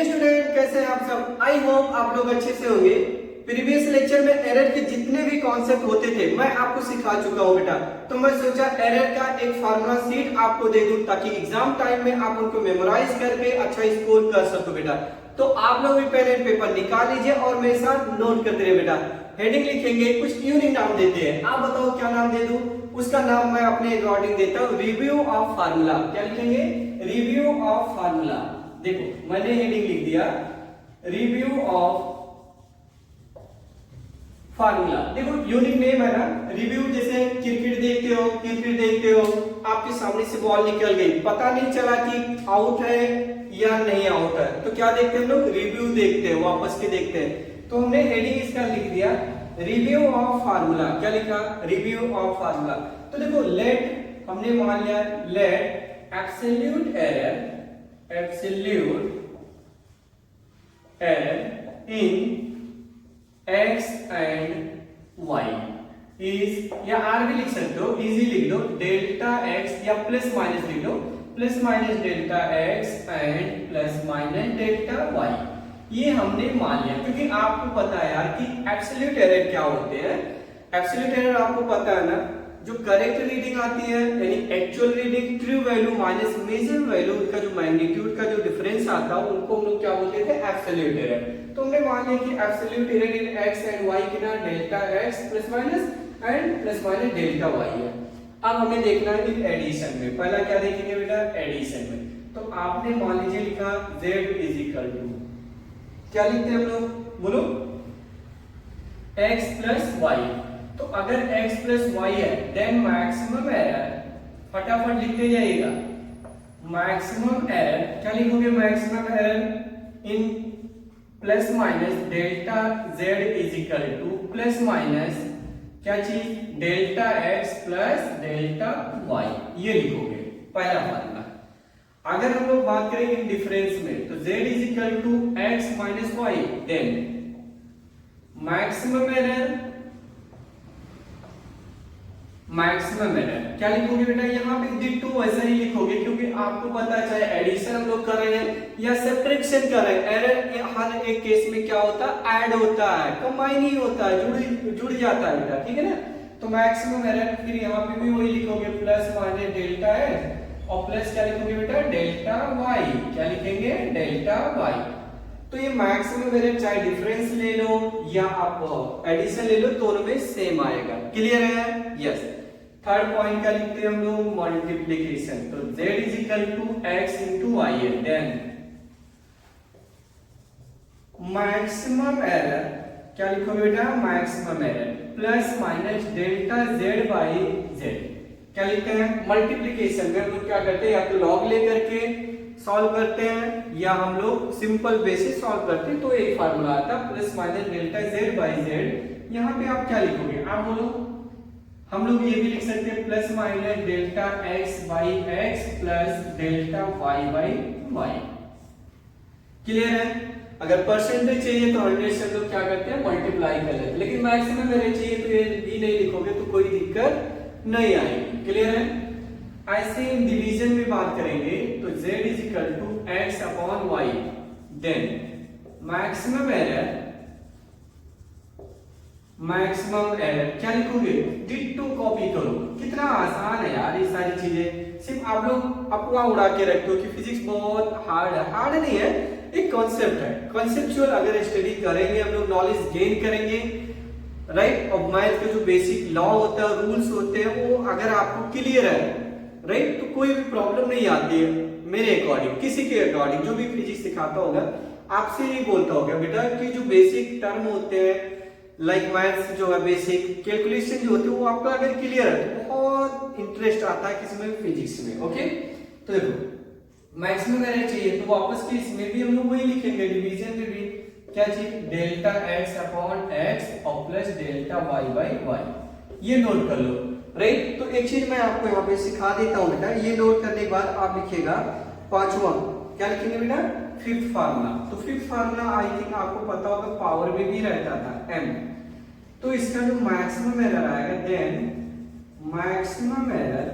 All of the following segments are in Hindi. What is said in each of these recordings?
हेलो स्टूडेंट, कैसे हैं आप सब। आई होप आप लोग अच्छे से होंगे। प्रीवियस लेक्चर में एरर के जितने भी कॉन्सेप्ट होते थे मैं आपको सिखा चुका हूं बेटा। तो मैं सोचा एरर का एक फार्मूला सीट आपको दे दूं ताकि एग्जाम टाइम में आप उनको मेमोराइज करके अच्छा स्कोर कर सको बेटा। तो आप लोग भी पेन एंड पेपर निकाल लीजिए और मेरे साथ नोट करते रहिए बेटा। हेडिंग लिखेंगे, कुछ यूनिक नाम देते हैं, आप बताओ क्या नाम दे दूं। उसका नाम मैं अपने अकॉर्डिंग देता हूं, रिव्यू ऑफ फार्मूला। क्या लिखेंगे? Review of formula. देखो मैंने हेडिंग लिख दिया रिव्यू ऑफ फार्मूला। देखो यूनिक नेम है ना। रिव्यू जैसे क्रिकेट देखते हो आपके सामने से बॉल निकल गई, पता नहीं चला कि आउट है या नहीं आउट है, तो क्या देखते हैं हम लोग? रिव्यू देखते हैं, वापस के देखते हैं। तो हमने हेडिंग इसका लिख दिया रिव्यू ऑफ फार्मूला। क्या लिखा? Review of formula. तो देखो लेट, हमने मान लिया let absolute error in x and y is, या r भी लिख सकते हो, इजी लिख लो, डेल्टा x या प्लस माइनस लिख लो, plus minus delta x and plus minus delta y। ये हमने मान लिया क्योंकि आपको पता है यार कि एब्सोल्यूट एरर क्या होते हैं। एब्सोल्यूट एरर आपको पता है ना, जो करेक्ट रीडिंग आती है यानी actual reading, true value minus measure value का जो मैग्नीट्यूड का जो डिफरेंस आता है उनको हम लोग क्या बोलते थे? Absolute error. तो हमने मान लिया कि absolute error in x and y की ना delta x plus minus and plus minus delta y है। अब हमें देखना है इन एडिशन में। पहला क्या देखेंगे बेटा? एडिशन में। तो आपने मान लीजिए लिखा z इज इक्वल टू, क्या लिखते हैं हम लोग? बोलो, x प्लस y। तो अगर x प्लस y है देन मैक्सिमम एरर, फटाफट लिखते जाइएगा, मैक्सिमम एरर क्या लिखोगे? Maximum error in plus minus delta z is equal two plus minus क्या चीज? Delta x plus delta y। ये लिखोगे पहला फार्मूला। अगर हम लोग बात करें इन डिफरेंस में तो z is equal to x minus y, then maximum error क्या लिखोगे बेटा? यहाँ पे डिट्टो वैसा ही लिखोगे क्योंकि आपको पता है चाहे एडिशन हम लोग कर रहे हैं या सब्ट्रैक्शन कर रहे हैं, एरर हर एक केस में क्या होता है? ऐड होता है, कंबाइन ही होता है, जुड़ जाता है बेटा, ठीक है ना। तो मैक्सिमम एरर फिर यहाँ पे भी वही लिखोगे, प्लस माइनस डेल्टा एक्स और प्लस क्या लिखोगे बेटा? Delta y. क्या लिखेंगे? Delta y. तो ये मैक्सिमम एरर चाहे डिफरेंस ले लो या आप एडिशन ले लो, दोनों में सेम आएगा। क्लियर है? यस। थर्ड पॉइंट क्या लिखते हैं हम लोग? मल्टीप्लीकेशन। तो z is equal to x into y है, देन मैक्सिमम एरर क्या लिखोगे बेटा? Maximum error plus minus delta z by z। क्या लिखते हैं? मल्टीप्लीकेशन में हम लोग क्या करते हैं? या तो लॉग लेकर के सॉल्व करते हैं या हम लोग सिंपल बेसिस सॉल्व करते हैं। तो एक फार्मूला आता है plus minus delta z by z। यहाँ पे आप क्या लिखोगे? आप बोलो। हम लोग ये भी लिख सकते हैं plus minus delta x by x plus delta y by y। Clear है? अगर परसेंटेज चाहिए तो 100 से हम लोग क्या करते हैं? मल्टीप्लाई कर लेते हैं। लेकिन मैक्सिमम एरर चाहिए तो ये भी नहीं लिखोगे तो कोई दिक्कत नहीं आएगी। क्लियर है? ऐसे डिवीजन में बात करेंगे तो z is equal to x upon y, then maximum error क्या लिखोगे? डिट्टो कॉपी करो। कितना आसान है यार ये सारी चीजें, सिर्फ आप लोग अपना उड़ा के रखते हो कि फिजिक्स बहुत हार्ड है। हार्ड नहीं है, एक कॉन्सेप्ट है। कॉन्सेप्चुअल अगर स्टडी करेंगे हम लोग, नॉलेज गेन करेंगे, राइट। और मैथ के जो बेसिक लॉ होता है, रूल्स होते हैं, वो अगर आपको क्लियर है, राइट, तो कोई भी प्रॉब्लम नहीं आती है। मेरे अकॉर्डिंग, किसी के अकॉर्डिंग, जो भी फिजिक्स सिखाता होगा आपसे ही बोलता होगा बेटा कि जो बेसिक टर्म होते हैं लाइक मैथ्स जो है, बेसिक कैलकुलेशन जो होती है, वो आपका अगर क्लियर है तो बहुत इंटरेस्ट आता है किसमें? फिजिक्स में। ओके, तो देखो मैक्सिमम एरर चाहिए तो वापस के इसमें भी हम लोग वही लिखेंगे, डिवीजन में भी क्या चाहिए? डेल्टा x अपॉन x और plus delta y by y। ये नोट कर लो, राइट। तो एक चीज मैं आपको यहाँ पे सिखा देता हूँ बेटा। ये नोट करने के बाद आप लिखिएगा पांचवा, क्या लिखेंगे बेटा? Fifth formula. तो फिफ्थ फार्मूला आई थिंक आपको पता होगा, पावर में भी रहता था m। तो इसका जो मैक्सिमम एरर आएगा, then maximum error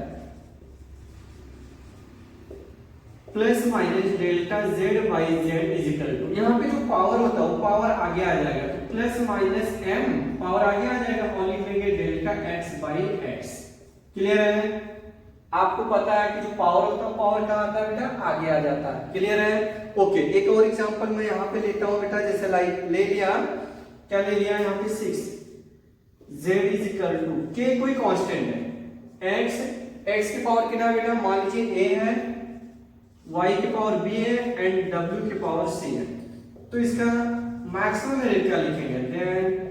plus minus delta z by z is equal to, यहाँ पे जो पावर होता है वो पावर आगे आ जाएगा, तो प्लस माइनस एम पावर आगे आ जाएगा और लिखेंगे delta x by x. Clear है? आपको पता है कि जो पावर होता है पावर कहाँ आता है बेटा, आगे आ जाता है। क्लियर है? ओके, एक और एग्जांपल मैं यहाँ पे लेता हूँ बेटा, जैसे लाइक ले लिया, क्या ले लिया यहाँ पे 6 z इज इक्वल टू के कोई कांस्टेंट है, x की पावर कितना बेटा, मान लीजिए a है, y की पावर b है एंड w की पावर c है, तो इसका मैक्सिमम एरर क्या लिखेंगे, देन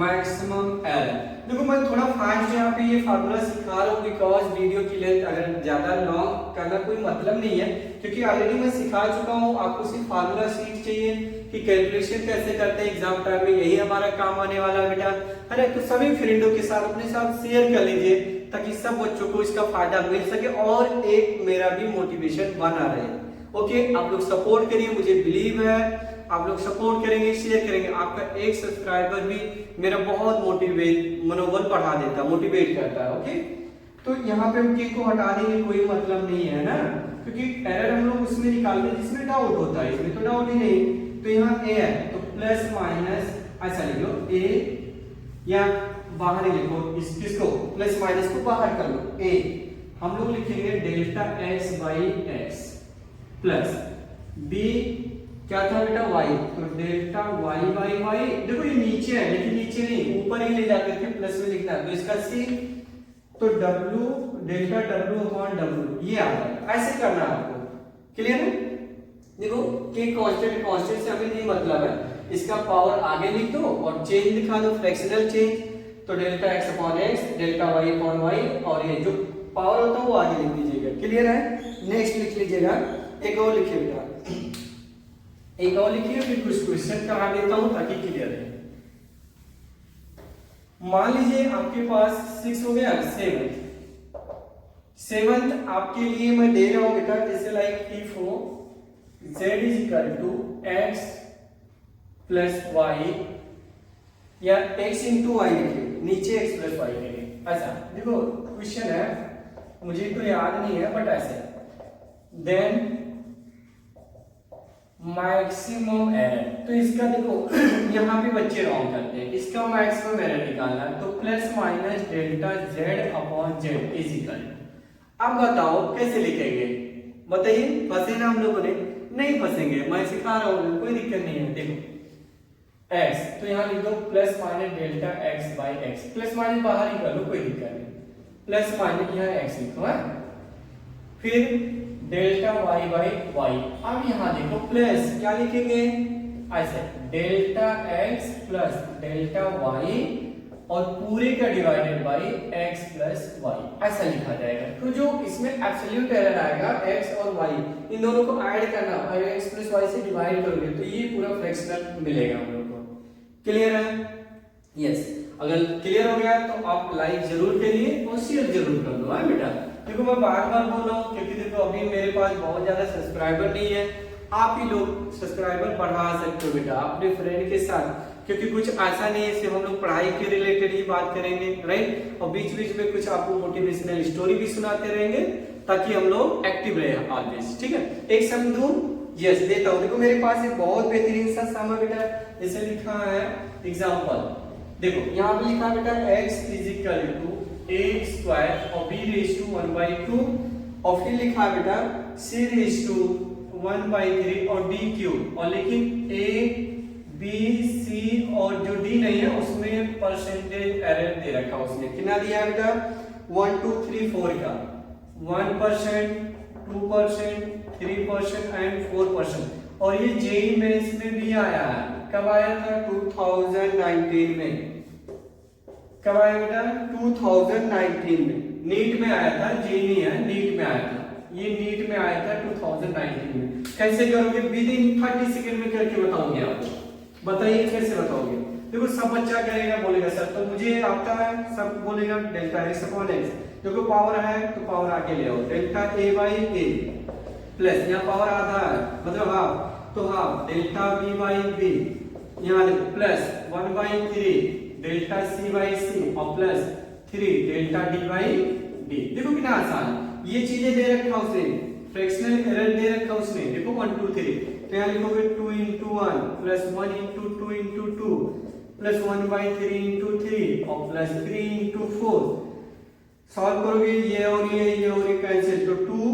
मैक्सिमम एरर। देखो मैं थोड़ा फास्ट यहाँ पे ये फार्मूला सिखा रहा हूँ बिकॉज वीडियो की लेंथ अगर ज्यादा लॉन्ग करना कोई मतलब नहीं है, क्योंकि ऑलरेडी मैं सिखा चुका हूँ, आपको सिर्फ फार्मूला सीख चाहिए कि कैलकुलेशन कैसे करते हैं एग्जाम टाइम में, यही हमारा काम आने वाला है बेटा, है ना। तो सभी फ्रेंडों के साथ अपने साथ शेयर कर लीजिए ताकि सब बच्चों को इसका फायदा मिल सके और एक मेरा भी मोटिवेशन बना रहे। ओके, आप लोग सपोर्ट करिए, मुझे बिलीव है आप लोग सपोर्ट करेंगे, शेयर करेंगे, आपका एक सब्सक्राइबर भी मेरा बहुत मनोबल बढ़ा देता है, मोटिवेट करता है। ओके, तो यहाँ पे हम के को हटा देंगे, कोई मतलब नहीं है ना, क्योंकि एरर हम लोग उसमें निकालते हैं जिसमें डाउट होता है, इसमें तो डाउट ही नहीं। तो यहाँ ए है तो प्लस माइनस ऐसा लिख लो ए, या बाहर ही लिखो इसको प्लस माइनस को बाहर कर लो ए, हम लोग लिखेंगे delta x by x plus b क्या था बेटा y, तो डेल्टा y बाई y, देखो ये नीचे है लेकिन नीचे नहीं ऊपर ही ले जाकर के प्लस में लिखना है, तो इसका c, तो w delta w upon w ये आ जाएगा, ऐसे करना है आपको। क्लियर है? देखो के कांस्टेंट से हमें नहीं मतलब है, इसका पावर आगे लिख दो और चेंज दिखा दो, फ्रैक्शनल चेंज, तो delta x upon x delta y upon y, और ये जो पावर होता है वो आगे लिख दीजिएगा। क्लियर है? नेक्स्ट लिख लीजिएगा, एक और लिखिए बेटा, एक और लिखिए, फिर कुछ क्वेश्चन करा देता हूं ताकि क्लियर है। मान लीजिए आपके पास 6 हो गया, 7th आपके लिए मैं दे रहा हूं बेटा, जैसे like if z is equal to x plus y, या x इंटू वाई लिखिए, नीचे x प्लस वाई लिखिए। अच्छा देखो क्वेश्चन है, मुझे तो याद नहीं है बट ऐसे, देन मैक्सिमम एरर, तो इसका देखो यहाँ पे बच्चे रॉन्ग करते हैं, इसका मैक्सिमम एरर निकालना है, तो plus minus delta z upon z is equal. अब बताओ कैसे लिखेंगे, बताइए, फंसे ना हम लोगों ने? नहीं फंसेंगे, मैं सिखा रहा हूँ, कोई दिक्कत नहीं है। देखो x, तो यहाँ लिख दो plus minus delta x by x, plus minus बाहर ही कर लो, कोई दिक्कत नहीं, प्लस माइनस यहाँ x लिखो है, फिर डेल्टा y बाई y, अब यहाँ देखो प्लस क्या लिखेंगे ऐसे, delta x plus delta y और पूरे का divided by x plus y, ऐसा लिखा जाएगा। तो जो इसमें एब्सोल्यूट एरर आएगा x और y, इन दोनों को ऐड करना और x प्लस y से डिवाइड करोगे तो ये पूरा फ्रैक्शनल मिलेगा हम लोग को। क्लियर है? यस, अगर क्लियर हो गया तो आप लाइक जरूर करिए और शेयर जरूर कर दो, है बेटा। देखो मैं बार बार बोल रहा हूँ क्योंकि देखो अभी मेरे पास बहुत ज्यादा सब्सक्राइबर नहीं है, आप ही लोग सब्सक्राइबर बढ़ा सकते हो बेटा अपने फ्रेंड के साथ, क्योंकि कुछ ऐसा नहीं है सिर्फ हम लोग पढ़ाई के रिलेटेड ही बात करेंगे, राइट, और बीच बीच में कुछ आपको मोटिवेशनल स्टोरी भी सुनाते रहेंगे ताकि हम लोग एक्टिव रहे ऑलवेज। ठीक है, एक सम दूं, यस देता हूँ। देखो मेरे पास एक बहुत बेहतरीन सा सम है बेटा, जैसे लिखा है एग्जाम्पल, देखो यहाँ पे लिखा बेटा x is equal to a square और b रेज टू 1/2, और फिर लिखा है बेटा c रेज टू 1/3 और d क्यूब, और लेकिन a b c और जो d नहीं है उसमें परसेंटेज एरर दे रखा, उसने कितना दिया है बेटा 1 2 3 4 का 1%, 2%, 3% एंड 4%, और ये जेई मेंस में भी आया है। कब आया था? 2019 में। कब आया बेटा? 2019 में। नीट में आया था, जेई नहीं है, नीट में आया था, ये नीट में आया था 2019 में। कैसे करोगे? विद इन 30 सेकंड में करके बताओगे आप, बताइए कैसे बताओगे? देखो सब बच्चा करेगा, बोलेगा सर तो मुझे आता है, सब बोलेगा डेल्टा एक्स अपॉन एक्स, देखो पावर है तो पावर आगे ले आओ, delta a by a plus यहाँ पावर आधा है मतलब हाफ, तो half delta b by b, यहाँ देखो plus 1/3 delta c by c और plus 3 delta d by d. देखो कितना आसान, ये चीजें दे रखा उसे, फ्रैक्शनल एरर दे रखा उसने, देखो 1 2 3, तो यहाँ लिखोगे 2 into 1 plus 1 into 2 into 2 plus 1/3 into 3 और प्लस 3 into 4। सॉल्व करोगे ये और ये कैंसिल, तो 2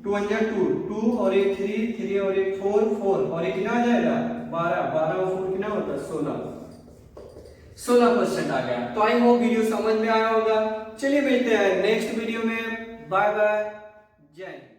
2 1 2 2 और एक 3 3 और एक 4 4 और एक कितना आ जाएगा 12 12 और 4 कितना होता है 16% आ गया। तो आई होप वीडियो समझ में आया होगा। चलिए मिलते हैं नेक्स्ट वीडियो में। बाय बाय, जय हिंद।